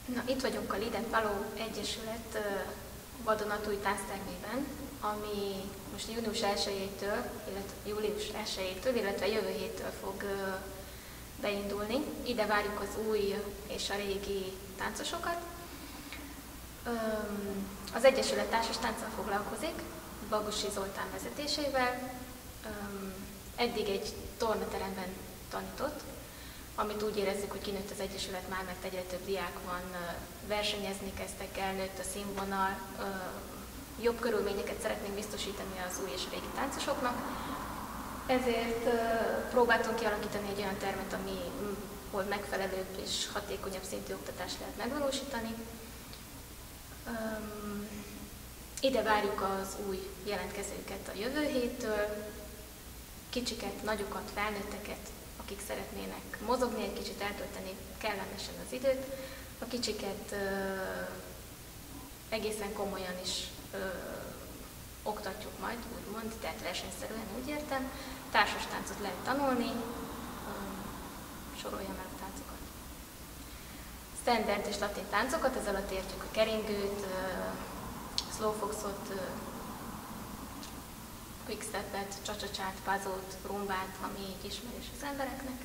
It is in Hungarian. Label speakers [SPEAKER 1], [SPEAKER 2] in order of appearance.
[SPEAKER 1] Na, itt vagyunk a Lidet Való Egyesület vadonatúj tánctermében, ami most június 1-től, illetve július 1-től, illetve jövő héttől fog beindulni. Ide várjuk az új és a régi táncosokat. Az Egyesület társas tánccal foglalkozik, Bagusi Zoltán vezetésével. Eddig egy tornateremben tanított, amit úgy érezzük, hogy kinőtt az Egyesület már, mert egyre több diák van, versenyezni kezdtek el, nőtt a színvonal, jobb körülményeket szeretnénk biztosítani az új és régi táncosoknak. Ezért próbáltunk kialakítani egy olyan termet, ahol megfelelőbb és hatékonyabb szintű oktatást lehet megvalósítani. Ide várjuk az új jelentkezőket a jövő héttől, kicsiket, nagyokat, felnőtteket, akik szeretnének mozogni, egy kicsit eltölteni kellemesen az időt. A kicsiket egészen komolyan is oktatjuk majd, úgymond, tehát versenyszerűen úgy értem. Társas táncot lehet tanulni, soroljam el a táncokat. Standard és latin táncokat, ez alatt értjük a keringőt, slowfoxot, quickstepet, csacsaccsát, puzzle-t, rumbát, ami így ismerős az embereknek.